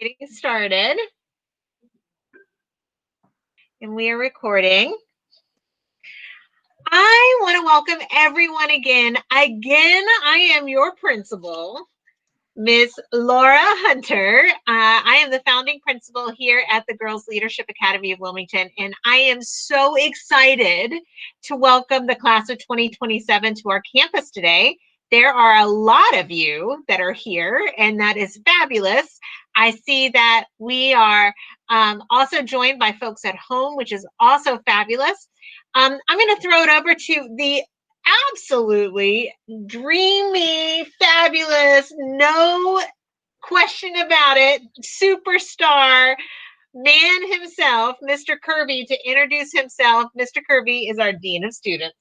Getting started, and we are recording. I want to welcome everyone again. I am your principal, Miss Laura Hunter. I am the founding principal here at the Girls Leadership Academy of Wilmington, and I am so excited to welcome the class of 2027 to our campus today. There are a lot of you that are here, and that is fabulous. I see that we are also joined by folks at home, which is also fabulous. I'm going to throw it over to the absolutely dreamy, fabulous, no question about it, superstar man himself, Mr. Kirby, to introduce himself. Mr. Kirby is our Dean of Students.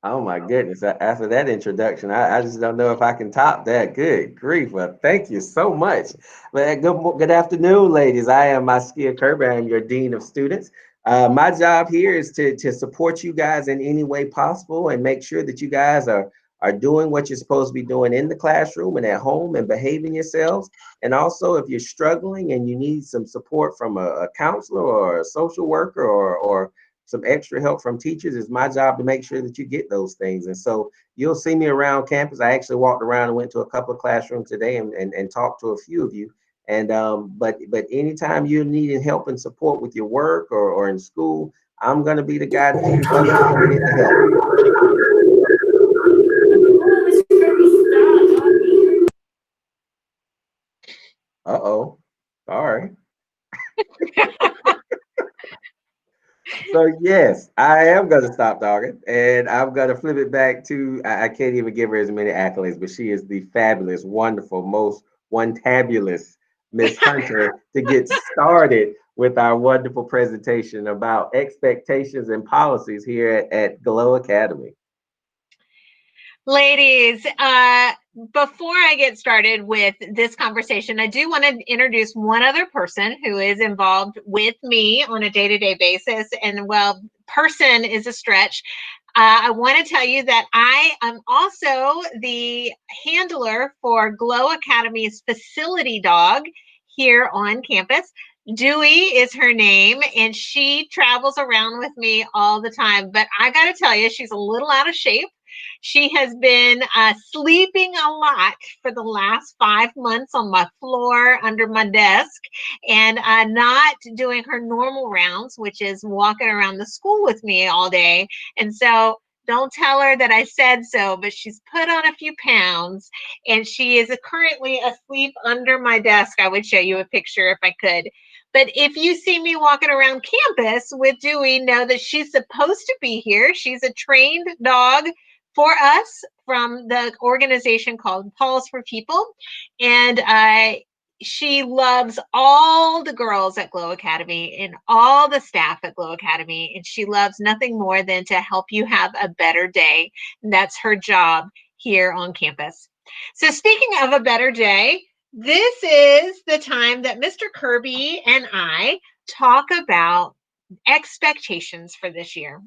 Oh my goodness. After that introduction, I just don't know if I can top that. Good grief. Well, thank you so much. Well, good afternoon, ladies. I am Maskia Kirby. I am your Dean of Students. My job here is to support you guys in any way possible and make sure that you guys are doing what you're supposed to be doing in the classroom and at home and behaving yourselves. And also, if you're struggling and you need some support from a counselor or a social worker or some extra help from teachers, it's my job to make sure that you get those things. And so you'll see me around campus. I actually walked around and went to a couple of classrooms today and talked to a few of you. And but anytime you're needing help and support with your work or in school, I'm gonna be the guy that you come to get the help. Uh-oh. Sorry. So yes, I am gonna stop talking, and I'm gonna flip it back to I can't even give her as many accolades, but she is the fabulous, wonderful, most one-tabulous Miss Hunter to get started with our wonderful presentation about expectations and policies here at Glow Academy. Ladies, before I get started with this conversation, I do want to introduce one other person who is involved with me on a day-to-day basis. And well, person is a stretch. I want to tell you that I am also the handler for Glow Academy's facility dog here on campus. Dewey is her name, and she travels around with me all the time. But I got to tell you, she's a little out of shape. She has been sleeping a lot for the last 5 months on my floor under my desk and not doing her normal rounds, which is walking around the school with me all day. And so don't tell her that I said so, but she's put on a few pounds and she is currently asleep under my desk. I would show you a picture if I could. But if you see me walking around campus with Dewey, know that she's supposed to be here. She's a trained dog for us from the organization called Paws for People. And she loves all the girls at Glow Academy and all the staff at Glow Academy. And she loves nothing more than to help you have a better day. And that's her job here on campus. So speaking of a better day, this is the time that Mr. Kirby and I talk about expectations for this year.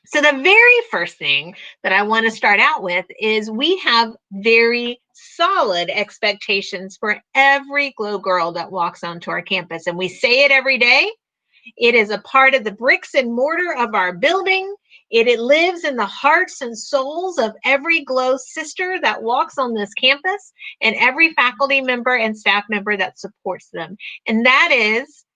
So the very first thing that I want to start out with is we have very solid expectations for every Glow girl that walks onto our campus. And we say it every day. It is a part of the bricks and mortar of our building. It lives in the hearts and souls of every Glow sister that walks on this campus and every faculty member and staff member that supports them. And that is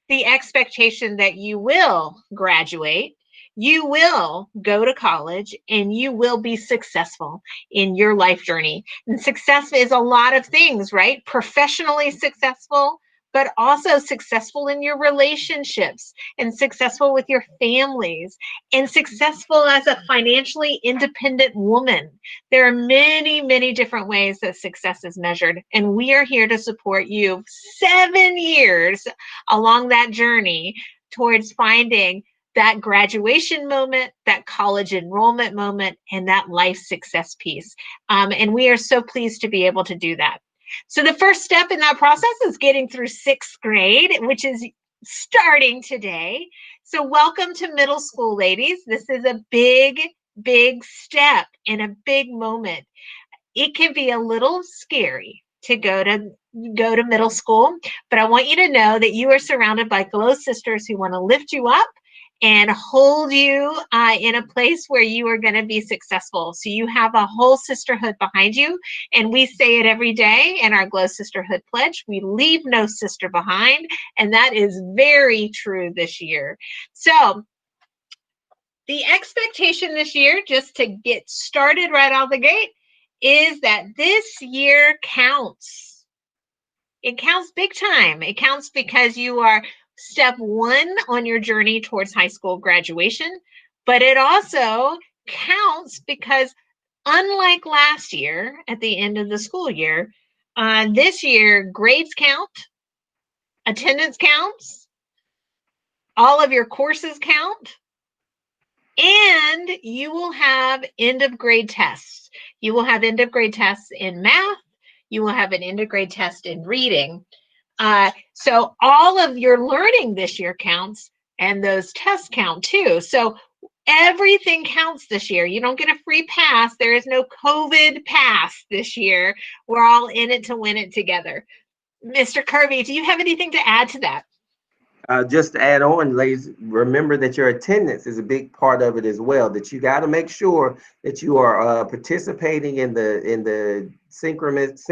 the expectation that you will graduate, you will go to college, and you will be successful in your life journey. And success is a lot of things, right? Professionally successful, but also successful in your relationships and successful with your families and successful as a financially independent woman. There are many, many different ways that success is measured, and we are here to support you 7 years along that journey towards finding that graduation moment, that college enrollment moment, and that life success piece. And we are so pleased to be able to do that. So the first step in that process is getting through 6th grade, which is starting today. So welcome to middle school, ladies. This is a big, big step and a big moment. It can be a little scary to go to go to middle school. But I want you to know that you are surrounded by glow sisters who want to lift you up and hold you in a place where you are going to be successful. So you have a whole sisterhood behind you. And we say it every day in our Glow Sisterhood Pledge: we leave no sister behind. And that is very true this year. So the expectation this year, just to get started right out the gate, is that this year counts. It counts big time. It counts because you are step one on your journey towards high school graduation, but it also counts because, unlike last year at the end of the school year, this year grades count, attendance counts, all of your courses count, and you will have end of grade tests. You will have end of grade tests in math. You will have an end of grade test in reading. So all of your learning this year counts, and those tests count too. So everything counts this year. You don't get a free pass. There is no COVID pass this year. We're all in it to win it together. Mr. Kirby, do you have anything to add to that? Just to add on, ladies, remember that your attendance is a big part of it as well. That you got to make sure that you are participating in the synchronous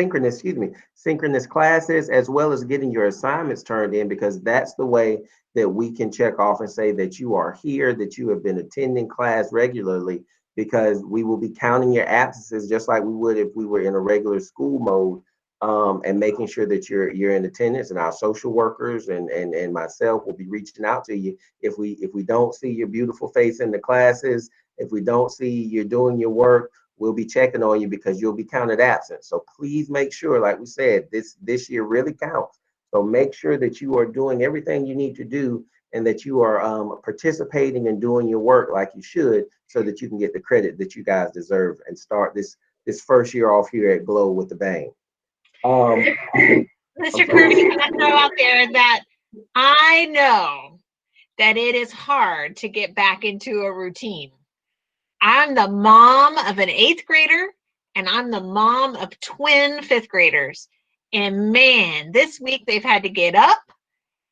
classes, as well as getting your assignments turned in, because that's the way that we can check off and say that you are here, that you have been attending class regularly, because we will be counting your absences just like we would if we were in a regular school mode, and making sure that you're in attendance. And our social workers and myself will be reaching out to you if we don't see your beautiful face in the classes, if we don't see you're doing your work. We'll be checking on you because you'll be counted absent. So please make sure, like we said, this year really counts. So make sure that you are doing everything you need to do, and that you are participating and doing your work like you should, so that you can get the credit that you guys deserve and start this first year off here at Glow with the bang. Um, I'm Mr. sorry. Kirby, can I throw out there that I know that it is hard to get back into a routine. I'm the mom of an eighth grader, and I'm the mom of twin fifth graders. And man, this week they've had to get up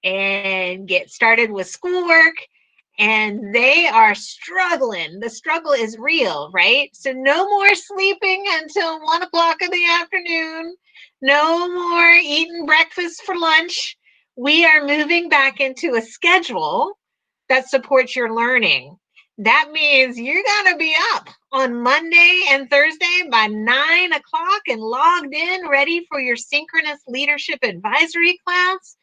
and get started with schoolwork, and they are struggling. The struggle is real, right? So no more sleeping until 1 o'clock in the afternoon, no more eating breakfast for lunch. We are moving back into a schedule that supports your learning. That means you got to be up on Monday and Thursday by 9 o'clock and logged in, ready for your synchronous leadership advisory class.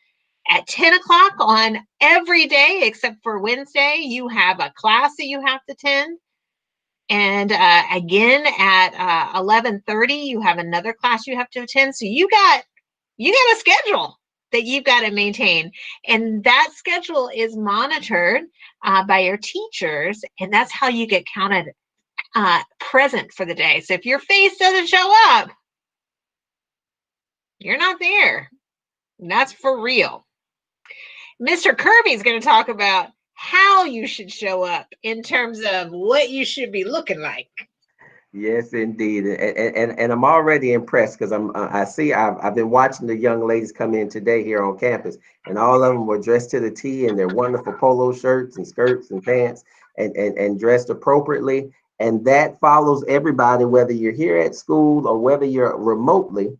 At 10 o'clock on every day except for Wednesday, you have a class that you have to attend. And again at 11:30, you have another class you have to attend. So you got a schedule that you've got to maintain, and that schedule is monitored by your teachers, and that's how you get counted present for the day. So if your face doesn't show up, you're not there. And that's for real. Mr. Kirby is going to talk about how you should show up in terms of what you should be looking like. Yes, indeed, and I'm already impressed because I see I've been watching the young ladies come in today here on campus, and all of them were dressed to the T in their wonderful polo shirts and skirts and pants, and dressed appropriately. And that follows everybody, whether you're here at school or whether you're remotely.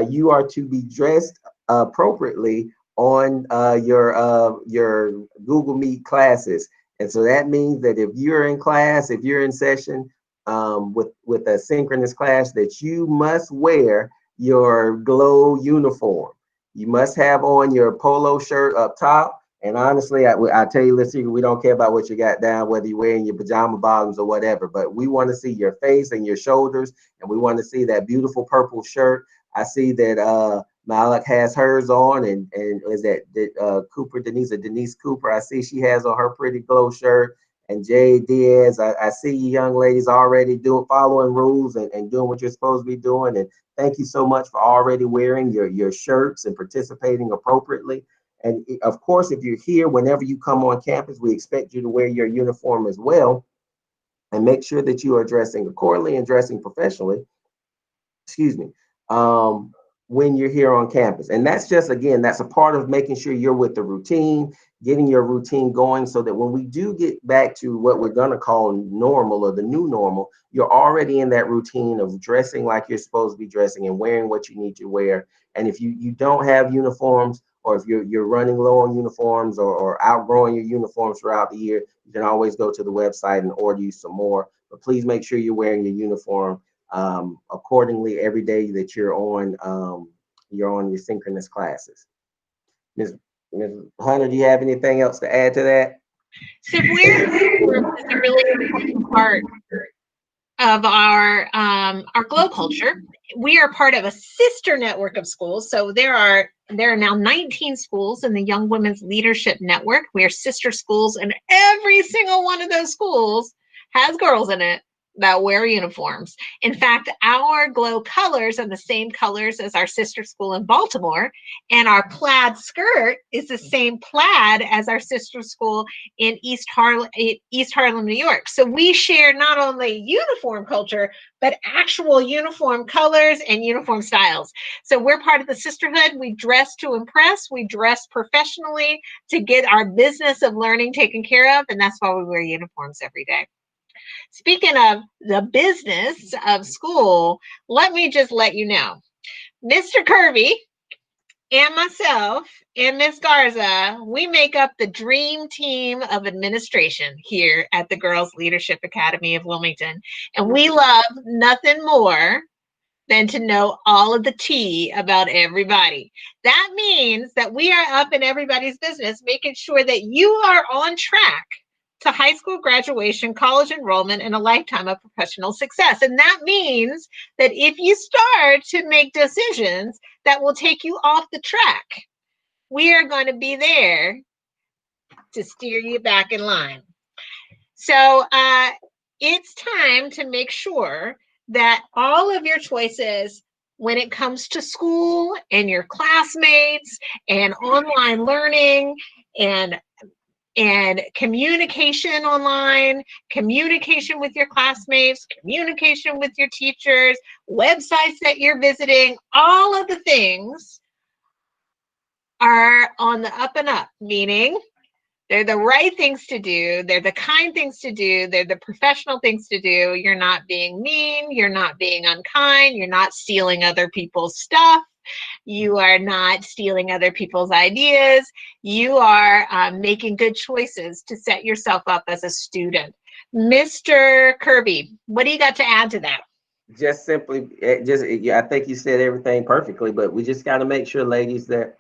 You are to be dressed appropriately on your Google Meet classes. And so that means that if you're in class, if you're in session, with a synchronous class, that you must wear your Glow uniform. You must have on your polo shirt up top. And honestly, I tell you, let's see, we don't care about what you got down, whether you're wearing your pajama bottoms or whatever, but we want to see your face and your shoulders, and we want to see that beautiful purple shirt. I see that Malik has hers on, and is that Cooper, Denise Cooper? I see she has on her pretty Glow shirt. And Jay Diaz, I see you young ladies already following rules and doing what you're supposed to be doing. And thank you so much for already wearing your shirts and participating appropriately. And of course, if you're here, whenever you come on campus, we expect you to wear your uniform as well, and make sure that you are dressing accordingly and dressing professionally. Excuse me. Um, when you're here on campus. And that's just, again, that's a part of making sure you're with the routine, getting your routine going so that when we do get back to what we're going to call normal or the new normal, you're already in that routine of dressing like you're supposed to be dressing and wearing what you need to wear. And if you don't have uniforms, or if you're running low on uniforms, or outgrowing your uniforms throughout the year, you can always go to the website and order you some more. But please make sure you're wearing your uniform accordingly every day that you're on your synchronous classes. Ms. Ms. Hunter, do you have anything else to add to that? So if we're uniforms is a really important part of our Glow culture. We are part of a sister network of schools. So there are now 19 schools in the Young Women's Leadership Network. We are sister schools, and every single one of those schools has girls in it that wear uniforms. In fact, our Glow colors are the same colors as our sister school in Baltimore, and our plaid skirt is the same plaid as our sister school in East Harlem, New York. So we share not only uniform culture, but actual uniform colors and uniform styles. So we're part of the sisterhood. We dress to impress. We dress professionally to get our business of learning taken care of, and that's why we wear uniforms every day. Speaking of the business of school, let me just let you know, Mr. Kirby and myself and Miss Garza, we make up the dream team of administration here at the Girls Leadership Academy of Wilmington. And we love nothing more than to know all of the tea about everybody. That means that we are up in everybody's business, making sure that you are on track to high school graduation, college enrollment, and a lifetime of professional success. And that means that if you start to make decisions that will take you off the track, we are going to be there to steer you back in line. So it's time to make sure that all of your choices when it comes to school and your classmates and online learning and communication online, communication with your classmates, communication with your teachers, websites that you're visiting, all of the things are on the up and up, meaning they're the right things to do. They're the kind things to do. They're the professional things to do. You're not being mean. You're not being unkind. You're not stealing other people's stuff. You are not stealing other people's ideas. You are making good choices to set yourself up as a student. Mr. Kirby, what do you got to add to that? Just simply, I think you said everything perfectly, but we just got to make sure, ladies, that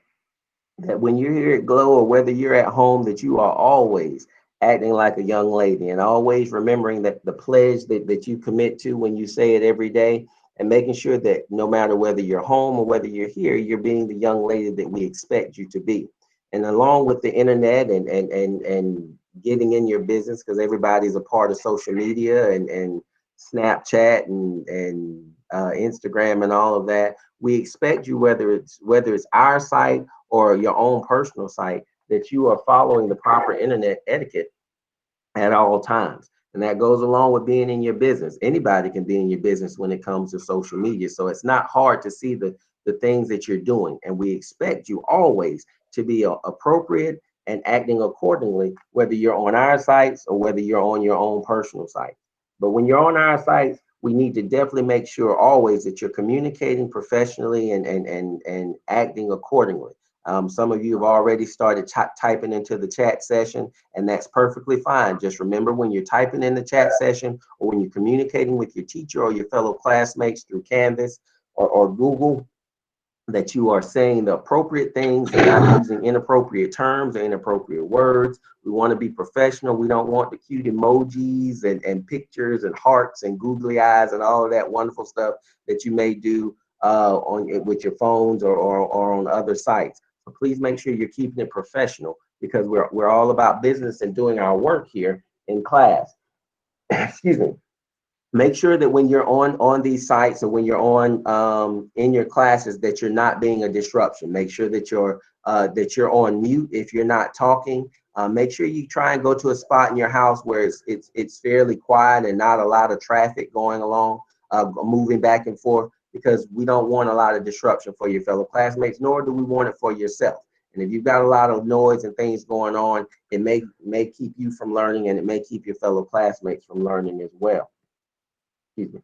when you're here at Glow or whether you're at home, that you are always acting like a young lady and always remembering that the pledge that you commit to when you say it every day, and making sure that no matter whether you're home or whether you're here, you're being the young lady that we expect you to be. And along with the internet and getting in your business, because everybody's a part of social media and Snapchat and Instagram and all of that, we expect you, whether it's our site or your own personal site, that you are following the proper internet etiquette at all times. And that goes along with being in your business. Anybody can be in your business when it comes to social media. So it's not hard to see the things that you're doing. And we expect you always to be appropriate and acting accordingly, whether you're on our sites or whether you're on your own personal site. But when you're on our sites, we need to definitely make sure always that you're communicating professionally and acting accordingly. Some of you have already started typing into the chat session, and that's perfectly fine. Just remember, when you're typing in the chat session or when you're communicating with your teacher or your fellow classmates through Canvas or Google, that you are saying the appropriate things and not using inappropriate terms or inappropriate words. We want to be professional. We don't want the cute emojis and pictures and hearts and googly eyes and all of that wonderful stuff that you may do with your phones or on other sites. So please make sure you're keeping it professional, because we're all about business and doing our work here in class. Excuse me. Make sure that when you're on these sites or when you're on in your classes, that you're not being a disruption. Make sure that you're on mute if you're not talking. Make sure you try and go to a spot in your house where it's fairly quiet and not a lot of traffic going along, moving back and forth. because we don't want a lot of disruption for your fellow classmates, nor do we want it for yourself. And if you've got a lot of noise and things going on, it may keep you from learning, and it may keep your fellow classmates from learning as well. Excuse me.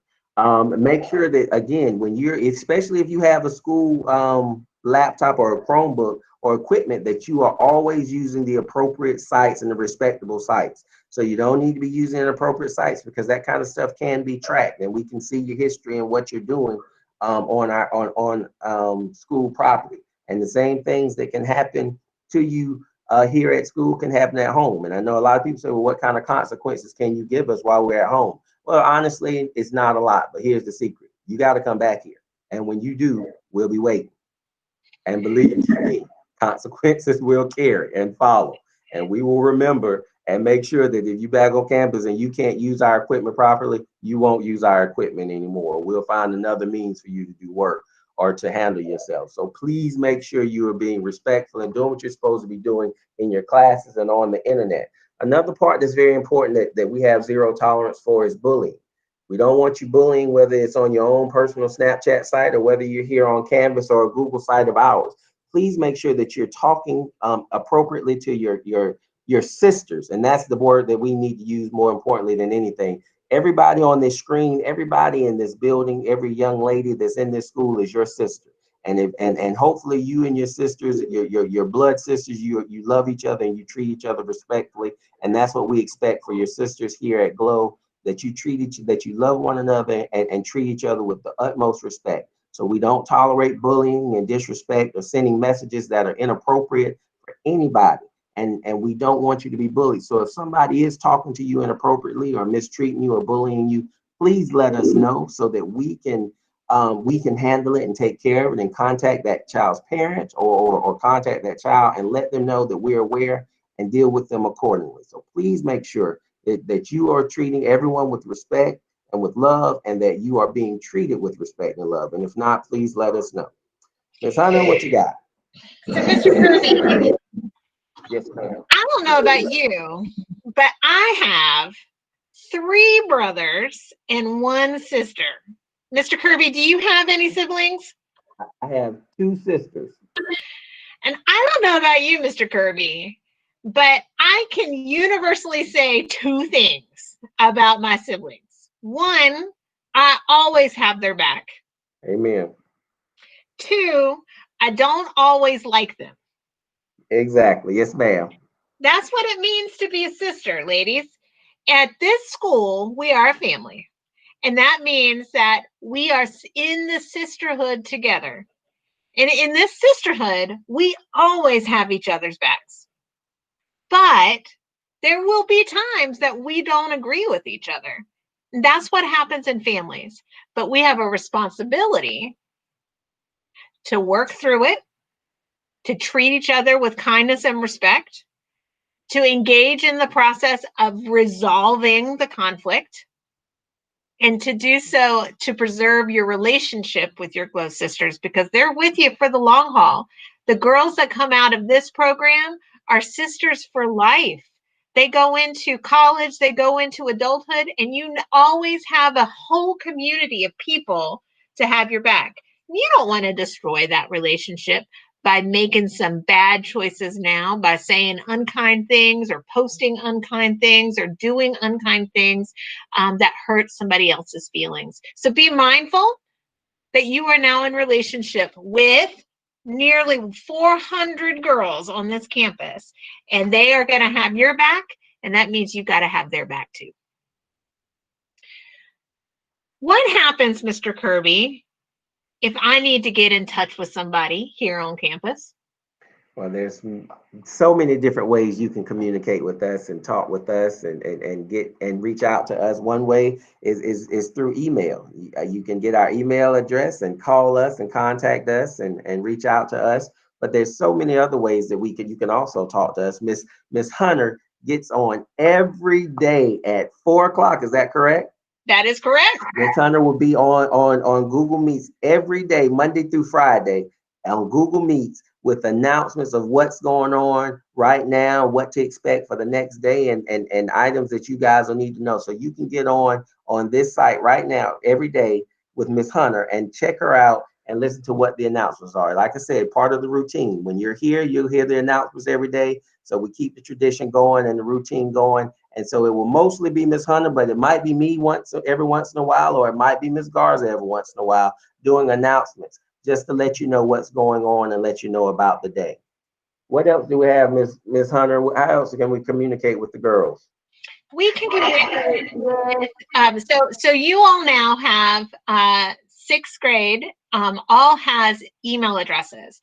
Make sure that, again, when you're, especially if you have a school laptop or a Chromebook or equipment, that you are always using the appropriate sites and the respectable sites. So you don't need to be using inappropriate sites, because that kind of stuff can be tracked, and we can see your history and what you're doing on our school property. And the same things that can happen to you here at school can happen at home. And I know a lot of people say, well, what kind of consequences can you give us while we're at home? Well, honestly, it's not a lot, but here's the secret. You got to come back here. And when you do, we'll be waiting. And believe me, consequences will carry and follow. And we will remember and make sure that if you back on campus and you can't use our equipment properly, you won't use our equipment anymore. We'll find another means for you to do work or to handle yourself. So please make sure you are being respectful and doing what you're supposed to be doing in your classes and on the internet. Another part that's very important that we have zero tolerance for is bullying. We don't want you bullying, whether it's on your own personal Snapchat site or whether you're here on Canvas or a Google site of ours. Please make sure that you're talking appropriately to your sisters, and that's the word that we need to use more importantly than anything. Everybody on this screen, everybody in this building, every young lady that's in this school is your sister. And hopefully you and your sisters, your blood sisters, you love each other and you treat each other respectfully. And that's what we expect for your sisters here at Glow, that that you love one another and treat each other with the utmost respect. So we don't tolerate bullying and disrespect or sending messages that are inappropriate for anybody. And we don't want you to be bullied. So if somebody is talking to you inappropriately or mistreating you or bullying you, please let us know so that we can handle it and take care of it and contact that child's parents or contact that child and let them know that we're aware and deal with them accordingly. So please make sure that you are treating everyone with respect and with love, and that you are being treated with respect and love. And if not, please let us know. Miss Hunter, what you got? So, Mr. Kirby, Yes, ma'am. I don't know about you, but I have three brothers and one sister. Mr. Kirby, do you have any siblings? I have two sisters. And I don't know about you, Mr. Kirby, but I can universally say two things about my siblings. One, I always have their back. Amen. Two, I don't always like them. Exactly. Yes, ma'am. That's what it means to be a sister, ladies. At this school, we are a family. And that means that we are in the sisterhood together. And in this sisterhood, we always have each other's backs. But there will be times that we don't agree with each other. That's what happens in families. But we have a responsibility to work through it, to treat each other with kindness and respect, to engage in the process of resolving the conflict, and to do so to preserve your relationship with your Glow sisters, because they're with you for the long haul. The girls that come out of this program are sisters for life. They go into college, they go into adulthood, and you always have a whole community of people to have your back. You don't want to destroy that relationship by making some bad choices now, by saying unkind things or posting unkind things or doing unkind things that hurt somebody else's feelings. So be mindful that you are now in relationship with nearly 400 girls on this campus, and they are going to have your back, and that means you got to have their back too. What happens, Mr. Kirby, if I need to get in touch with somebody here on campus? Well, there's so many different ways you can communicate with us and talk with us and get and reach out to us. One way is through email. You can get our email address and call us and contact us and reach out to us. But there's so many other ways that you can also talk to us. Miss Hunter gets on every day at 4 o'clock. Is that correct? That is correct. Miss Hunter will be on Google Meets every day, Monday through Friday, on Google Meets with announcements of what's going on right now, what to expect for the next day, and items that you guys will need to know. So you can get on this site right now every day with Miss Hunter and check her out and listen to what the announcements are. Like I said, part of the routine. When you're here, you'll hear the announcements every day. So we keep the tradition going and the routine going. And so it will mostly be Miss Hunter, but it might be me every once in a while, or it might be Miss Garza every once in a while doing announcements just to let you know what's going on and let you know about the day. What else do we have, Miss Hunter? How else can we communicate with the girls? We can communicate with so you all now have sixth grade all has email addresses.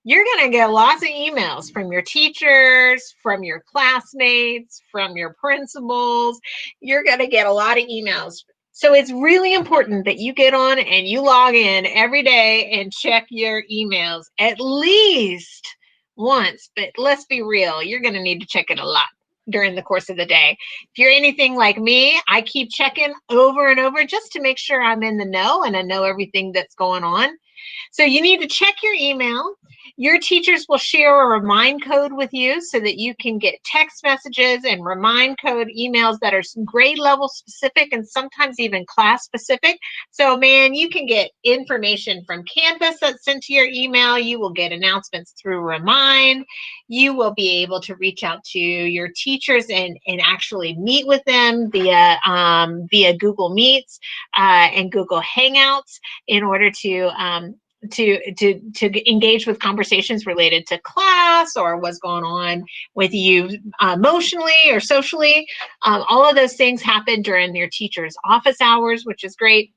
You're going to get lots of emails from your teachers, from your classmates, from your principals. You're going to get a lot of emails. So it's really important that you get on and you log in every day and check your emails at least once. But let's be real, you're going to need to check it a lot during the course of the day. If you're anything like me, I keep checking over and over just to make sure I'm in the know and I know everything that's going on. So you need to check your email. Your teachers will share a remind code with you so that you can get text messages and remind code emails that are grade level specific and sometimes even class specific. So man, you can get information from campus that's sent to your email. You will get announcements through Remind. You will be able to reach out to your teachers and actually meet with them via Google Meets and Google Hangouts in order to engage with conversations related to class or what's going on with you emotionally or socially. All of those things happen during your teacher's office hours, which is great.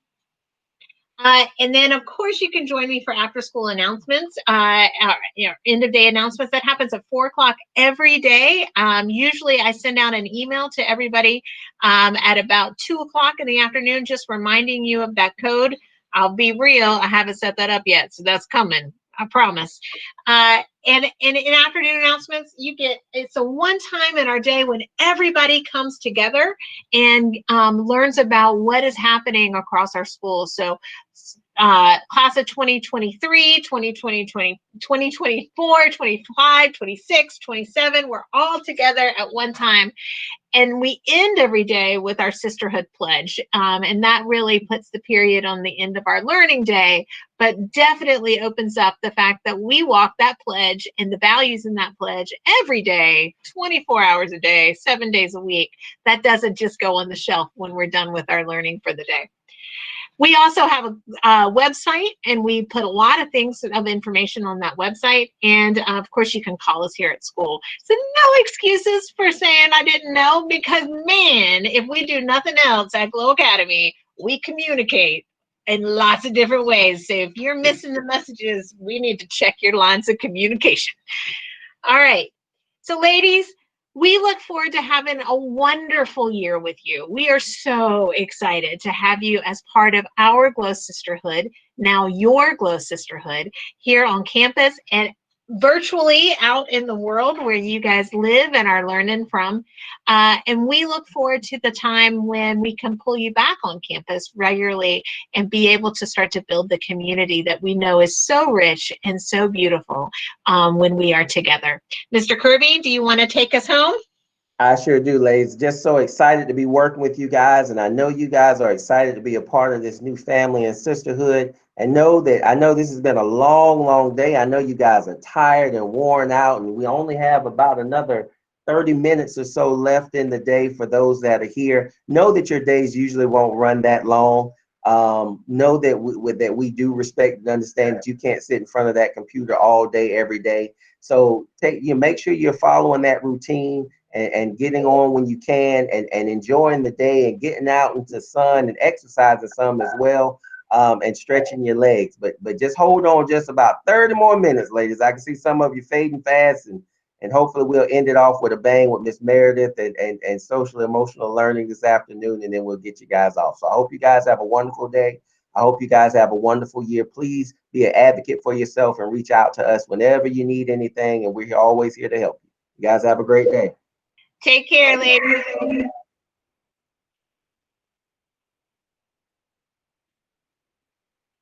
And then, of course, you can join me for after school announcements, end of day announcements. That happens at 4 o'clock every day. Usually I send out an email to everybody at about 2 o'clock in the afternoon, just reminding you of that code. I'll be real, I haven't set that up yet, so that's coming. I promise. And in afternoon announcements, it's a one time in our day when everybody comes together and learns about what is happening across our schools. So class of 2023, 2020, 2024, 25, 26, 27, we're all together at one time. And we end every day with our sisterhood pledge. And that really puts the period on the end of our learning day, but definitely opens up the fact that we walk that pledge and the values in that pledge every day, 24 hours a day, 7 days a week. That doesn't just go on the shelf when we're done with our learning for the day. We also have a website, and we put a lot of things of information on that website. And of course, you can call us here at school. So no excuses for saying I didn't know, because man, if we do nothing else at Glow Academy, we communicate in lots of different ways. So if you're missing the messages, we need to check your lines of communication. All right. So ladies, we look forward to having a wonderful year with you. We are so excited to have you as part of our Glow Sisterhood, now your Glow Sisterhood, here on campus and virtually out in the world where you guys live and are learning from. And we look forward to the time when we can pull you back on campus regularly and be able to start to build the community that we know is so rich and so beautiful when we are together. Mr. Kirby, do you want to take us home? I sure do, ladies. Just so excited to be working with you guys. And I know you guys are excited to be a part of this new family and sisterhood. And I know this has been a long, long day. I know you guys are tired and worn out, and we only have about another 30 minutes or so left in the day for those that are here. Know that your days usually won't run that long. Know that we do respect and understand that you can't sit in front of that computer all day, every day. So make sure you're following that routine and getting on when you can, and enjoying the day and getting out into the sun and exercising some as well, and stretching your legs. But just hold on just about 30 more minutes, ladies. I can see some of you fading fast, and hopefully we'll end it off with a bang with Miss Meredith and social emotional learning this afternoon, and then we'll get you guys off. So I hope you guys have a wonderful day. I hope you guys have a wonderful year. Please be an advocate for yourself and reach out to us whenever you need anything, and we're always here to help you. You guys have a great day. Take care, ladies.